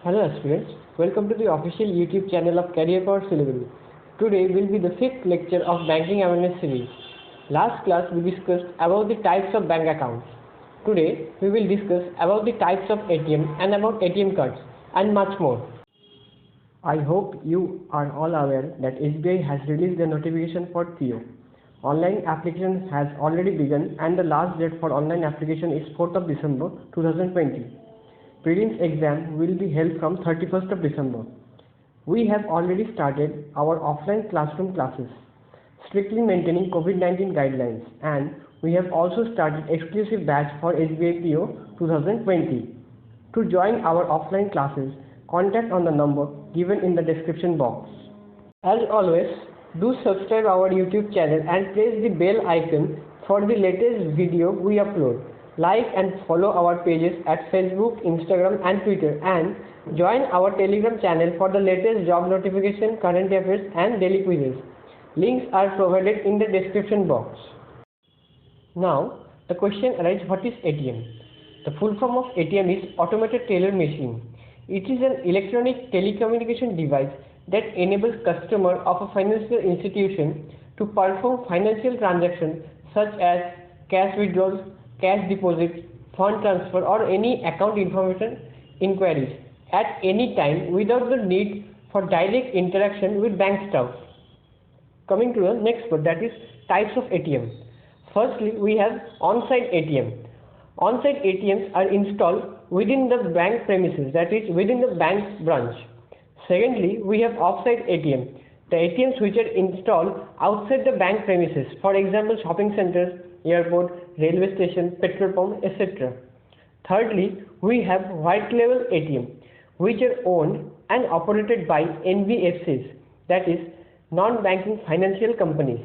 Hello aspirants, welcome to the official YouTube channel of Career Power Syllabary. Today will be the 5th lecture of Banking Awareness series. Last class we discussed about the types of bank accounts. Today we will discuss about the types of ATM and about ATM cards and much more. I hope you are all aware that SBI has released a notification for PO. Online application has already begun and the last date for online application is 4th of December 2020. Prelims exam will be held from 31st of December. We have already started our offline classroom classes, strictly maintaining COVID-19 guidelines, and we have also started exclusive batch for SBI PO 2020. To join our offline classes, contact on the number given in the description box. As always, do subscribe our YouTube channel and press the bell icon for the latest video we upload. Like and follow our pages at Facebook, Instagram and Twitter, and join our Telegram channel for the latest job notification, current affairs and daily quizzes. Links are provided in the description box. Now, the question arises, what is ATM? The full form of ATM is Automated Teller Machine. It is an electronic telecommunication device that enables customer of a financial institution to perform financial transactions such as cash withdrawals, cash deposit, fund transfer or any account information inquiries at any time without the need for direct interaction with bank staff. Coming to the next part, that is types of ATM. Firstly, we have on-site ATM. On-site ATMs are installed within the bank premises, that is within the bank branch. Secondly, we have off-site ATM. The ATMs which are installed outside the bank premises, for example shopping centers, airport, railway station, petrol pump, etc. Thirdly, we have white label ATM, which are owned and operated by NBFCs, that is non-banking financial companies.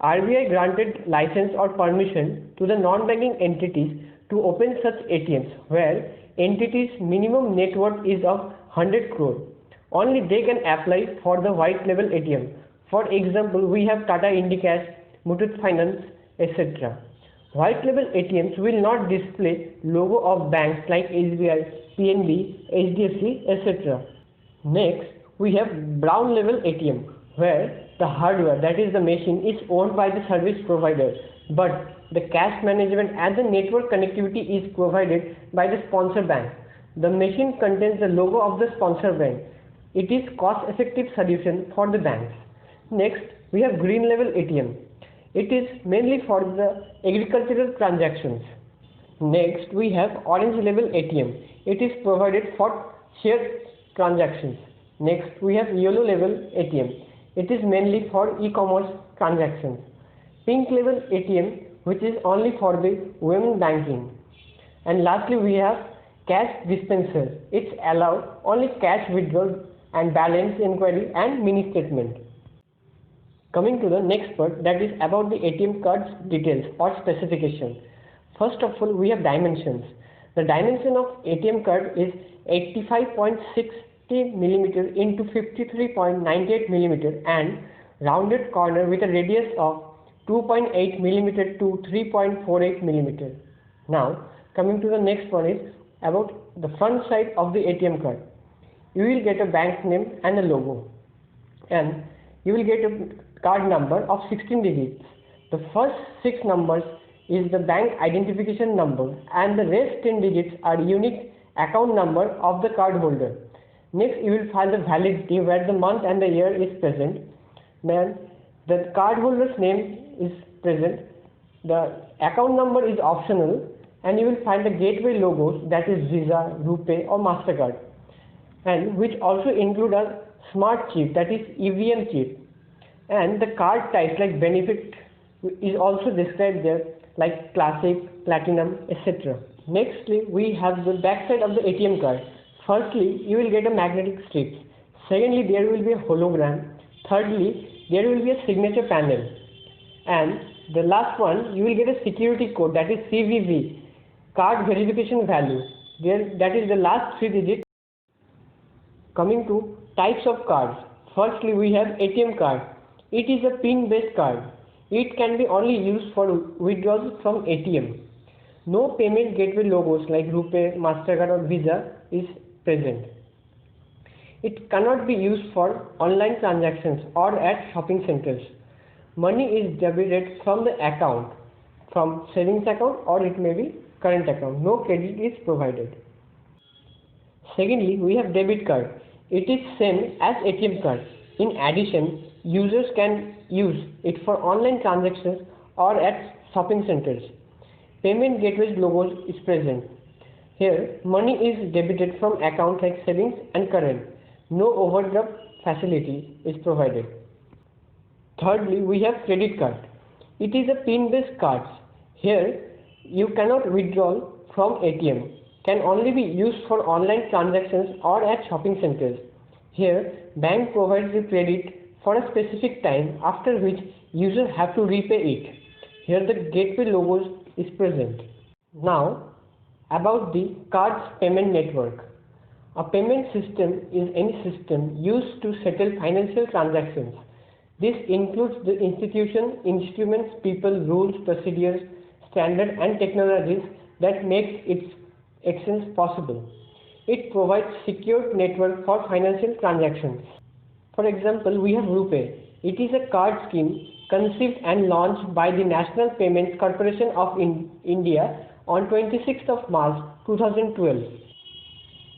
RBI granted license or permission to the non-banking entities to open such ATMs where entities minimum net worth is of 100 crore. Only they can apply for the white label ATM. For example, we have Tata Indicash, Muthoot Finance, etc. White label ATMs will not display logo of banks like SBI, PNB, HDFC, etc. Next, we have brown label ATM, where the hardware, that is the machine, is owned by the service provider, but the cash management and the network connectivity is provided by the sponsor bank. The machine contains the logo of the sponsor bank. It is cost-effective solution for the banks. Next, we have green label ATM. It is mainly for the agricultural transactions. Next, we have orange label ATM. It is provided for share transactions. Next, we have yellow label ATM. It is mainly for e-commerce transactions. Pink label ATM, which is only for the women banking. And lastly, we have cash dispenser. It's allowed only cash withdrawal and balance inquiry and mini statement. Coming to the next part, that is about the ATM card's details or specification. First of all, we have dimensions. The dimension of ATM card is 85.60 mm into 53.98 mm and rounded corner with a radius of 2.8 mm to 3.48 mm. Now, coming to the next one is about the front side of the ATM card. You will get a bank name and a logo, and you will get a card number of 16 digits. The first 6 numbers is the bank identification number and the rest 10 digits are unique account number of the card holder. Next, you will find the validity where the month and the year is present. Then the card holder's name is present. The account number is optional, and you will find the gateway logos, that is Visa, RuPay or MasterCard, and which also include a smart chip, that is EVM chip. And the card types like benefit is also described there, like classic, platinum, etc. Nextly, we have the back side of the ATM card. Firstly, you will get a magnetic strip. Secondly, there will be a hologram. Thirdly, there will be a signature panel. And the last one, you will get a security code, that is CVV, card verification value. That is the last 3 digits. Coming to types of cards. Firstly, we have ATM card. It is a PIN-based card. It can be only used for withdrawals from ATM. No payment gateway logos like RuPay, MasterCard or Visa is present. It cannot be used for online transactions or at shopping centers. Money is debited from the account, from savings account, or it may be current account. No credit is provided. Secondly, we have debit card. It is same as ATM card. In addition, users can use it for online transactions or at shopping centers. Payment gateway's logo is present. Here, money is debited from accounts like savings and current. No overdraft facility is provided. Thirdly, we have credit card. It is a PIN-based card. Here, you cannot withdraw from ATM. Can only be used for online transactions or at shopping centers. Here, bank provides the credit for a specific time, after which users have to repay it. Here the gateway logo is present. Now, about the card's payment network. A payment system is any system used to settle financial transactions. This includes the institution, instruments, people, rules, procedures, standards, and technologies that makes its actions possible. It provides secure network for financial transactions. For example, we have RuPay. It is a card scheme conceived and launched by the National Payments Corporation of India on 26th of March 2012.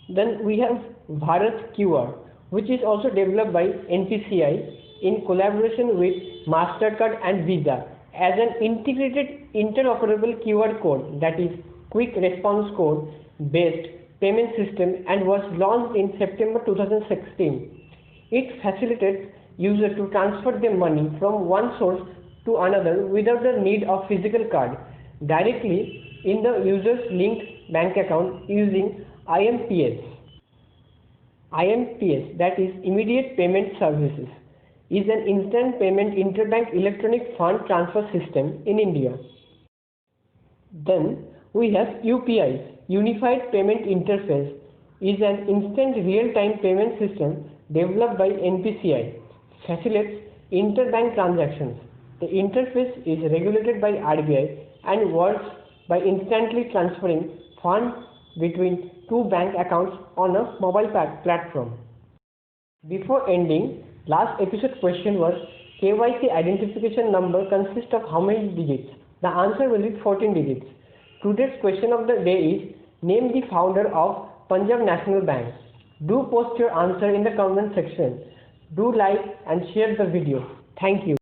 Then we have Bharat QR, which is also developed by NPCI in collaboration with MasterCard and Visa as an integrated interoperable QR code, that is quick response code based payment system, and was launched in September 2016. It facilitates users to transfer their money from one source to another without the need of physical card directly in the user's linked bank account using IMPS. IMPS, that is Immediate Payment Services, is an instant payment interbank electronic fund transfer system in India. Then we have UPI, Unified Payment Interface, is an instant real-time payment system developed by NPCI, facilitates interbank transactions. The interface is regulated by RBI and works by instantly transferring funds between two bank accounts on a mobile platform. Before ending, last episode question was KYC identification number consists of how many digits? The answer will be 14 digits. Today's question of the day is name the founder of Punjab National Bank. Do post your answer in the comment section. Do like and share the video. Thank you.